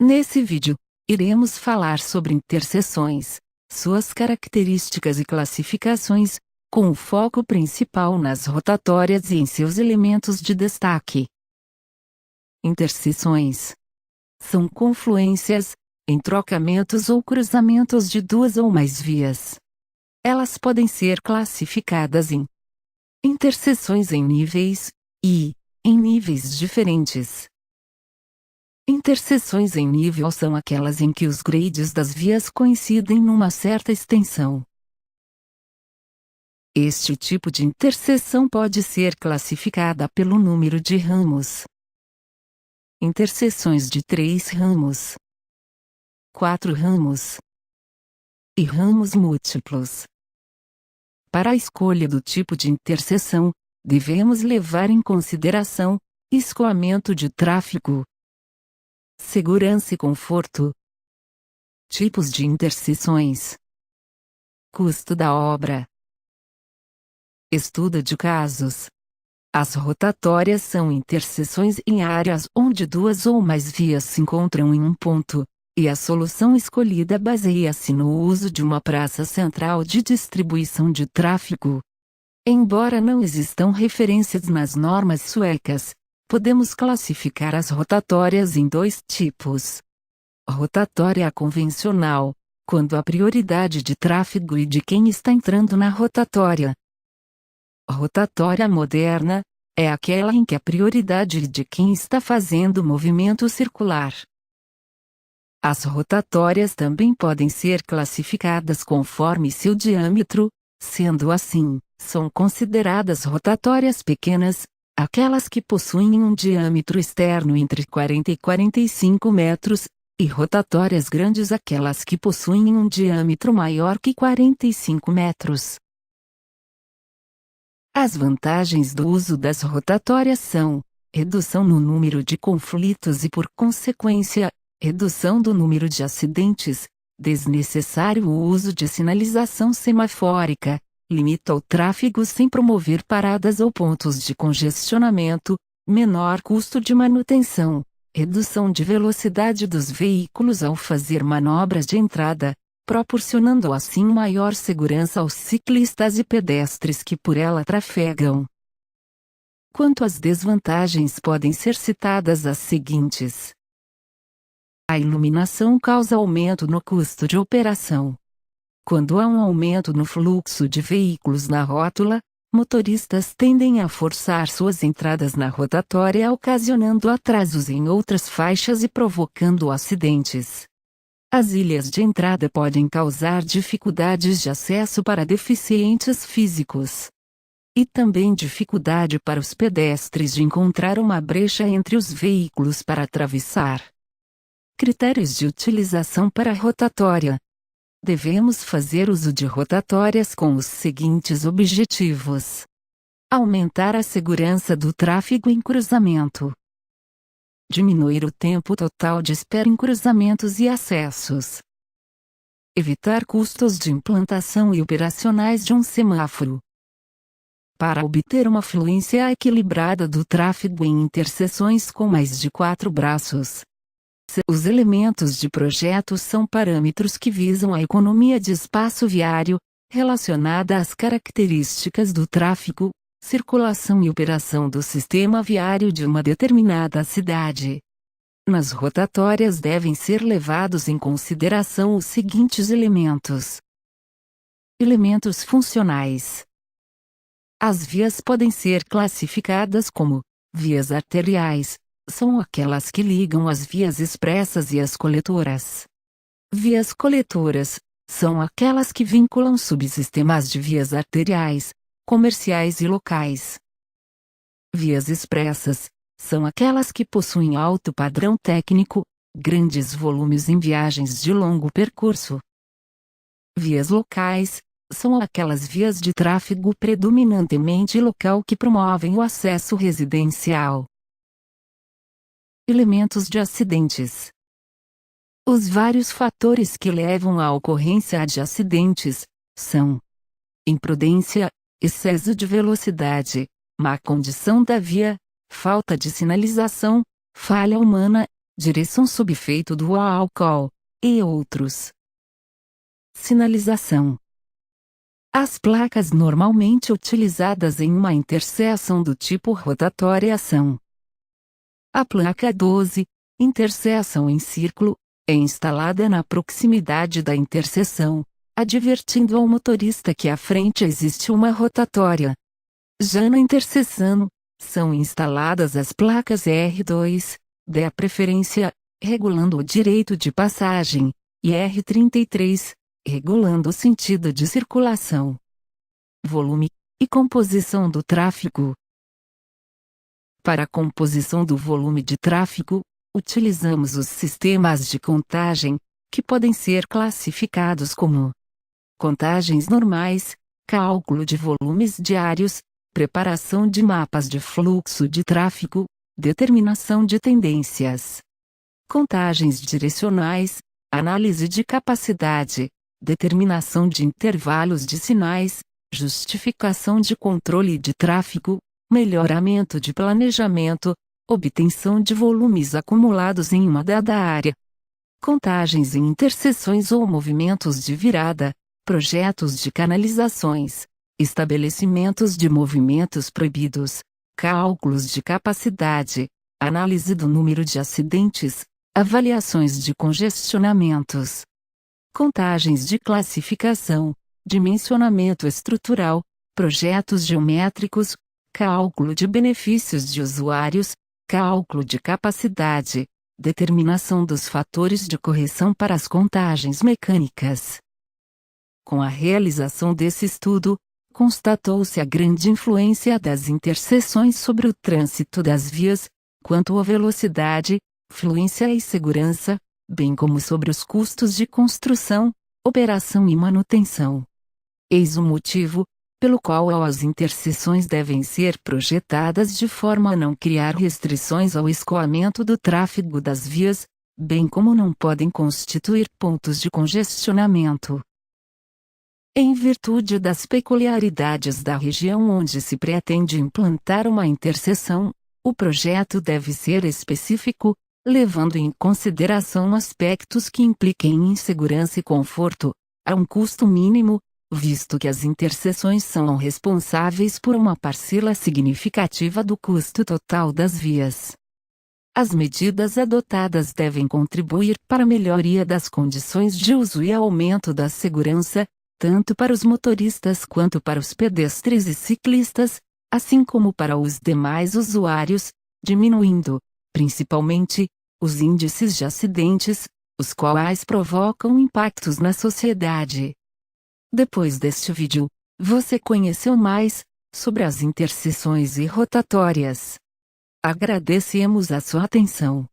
Nesse vídeo, iremos falar sobre interseções, suas características e classificações, com o foco principal nas rotatórias e em seus elementos de destaque. Interseções são confluências, entrocamentos ou cruzamentos de duas ou mais vias. Elas podem ser classificadas em interseções em níveis e em níveis diferentes. Interseções em nível são aquelas em que os grades das vias coincidem numa certa extensão. Este tipo de interseção pode ser classificada pelo número de ramos. Interseções de 3 ramos, 4 ramos e ramos múltiplos. Para a escolha do tipo de interseção, devemos levar em consideração escoamento de tráfego, segurança e conforto, tipos de interseções, custo da obra, estudo de casos. As rotatórias são interseções em áreas onde duas ou mais vias se encontram em um ponto, e a solução escolhida baseia-se no uso de uma praça central de distribuição de tráfego. Embora não existam referências nas normas suecas, podemos classificar as rotatórias em 2 tipos. Rotatória convencional, quando a prioridade de tráfego e de quem está entrando na rotatória. Rotatória moderna é aquela em que a prioridade é de quem está fazendo o movimento circular. As rotatórias também podem ser classificadas conforme seu diâmetro, sendo assim, são consideradas rotatórias pequenas, aquelas que possuem um diâmetro externo entre 40 e 45 metros, e rotatórias grandes aquelas que possuem um diâmetro maior que 45 metros. As vantagens do uso das rotatórias são redução no número de conflitos e, por consequência, redução do número de acidentes, desnecessário o uso de sinalização semafórica, limita o tráfego sem promover paradas ou pontos de congestionamento, menor custo de manutenção, redução de velocidade dos veículos ao fazer manobras de entrada, proporcionando assim maior segurança aos ciclistas e pedestres que por ela trafegam. Quanto às desvantagens, podem ser citadas as seguintes. A iluminação causa aumento no custo de operação. Quando há um aumento no fluxo de veículos na rótula, motoristas tendem a forçar suas entradas na rotatória, ocasionando atrasos em outras faixas e provocando acidentes. As ilhas de entrada podem causar dificuldades de acesso para deficientes físicos. E também dificuldade para os pedestres de encontrar uma brecha entre os veículos para atravessar. Critérios de utilização para a rotatória. Devemos fazer uso de rotatórias com os seguintes objetivos: aumentar a segurança do tráfego em cruzamento, diminuir o tempo total de espera em cruzamentos e acessos, evitar custos de implantação e operacionais de um semáforo. Para obter uma fluência equilibrada do tráfego em interseções com mais de 4 braços. Os elementos de projeto são parâmetros que visam a economia de espaço viário, relacionada às características do tráfego, circulação e operação do sistema viário de uma determinada cidade. Nas rotatórias devem ser levados em consideração os seguintes elementos. Elementos funcionais. As vias podem ser classificadas como vias arteriais. São aquelas que ligam as vias expressas e as coletoras. Vias coletoras são aquelas que vinculam subsistemas de vias arteriais, comerciais e locais. Vias expressas são aquelas que possuem alto padrão técnico, grandes volumes em viagens de longo percurso. Vias locais são aquelas vias de tráfego predominantemente local que promovem o acesso residencial. Elementos de acidentes. Os vários fatores que levam à ocorrência de acidentes são imprudência, excesso de velocidade, má condição da via, falta de sinalização, falha humana, direção sob efeito do álcool, e outros. Sinalização. As placas normalmente utilizadas em uma interseção do tipo rotatória são: a placa 12, interseção em círculo, é instalada na proximidade da interseção, advertindo ao motorista que à frente existe uma rotatória. Já na interseção, são instaladas as placas R2, de preferência, regulando o direito de passagem, e R33, regulando o sentido de circulação. Volume e composição do tráfego. Para a composição do volume de tráfego, utilizamos os sistemas de contagem, que podem ser classificados como contagens normais, cálculo de volumes diários, preparação de mapas de fluxo de tráfego, determinação de tendências. Contagens direcionais, análise de capacidade, determinação de intervalos de sinais, justificação de controle de tráfego, melhoramento de planejamento, obtenção de volumes acumulados em uma dada área. Contagens em interseções ou movimentos de virada, projetos de canalizações, estabelecimentos de movimentos proibidos, cálculos de capacidade, análise do número de acidentes, avaliações de congestionamentos. Contagens de classificação, dimensionamento estrutural, projetos geométricos, cálculo de benefícios de usuários, cálculo de capacidade, determinação dos fatores de correção para as contagens mecânicas. Com a realização desse estudo, constatou-se a grande influência das interseções sobre o trânsito das vias, quanto à velocidade, fluência e segurança, bem como sobre os custos de construção, operação e manutenção. Eis o motivo pelo qual as interseções devem ser projetadas de forma a não criar restrições ao escoamento do tráfego das vias, bem como não podem constituir pontos de congestionamento. Em virtude das peculiaridades da região onde se pretende implantar uma interseção, o projeto deve ser específico, levando em consideração aspectos que impliquem em segurança e conforto, a um custo mínimo, visto que as interseções são responsáveis por uma parcela significativa do custo total das vias. As medidas adotadas devem contribuir para a melhoria das condições de uso e aumento da segurança, tanto para os motoristas quanto para os pedestres e ciclistas, assim como para os demais usuários, diminuindo, principalmente, os índices de acidentes, os quais provocam impactos na sociedade. Depois deste vídeo, você conheceu mais sobre as interseções e rotatórias. Agradecemos a sua atenção.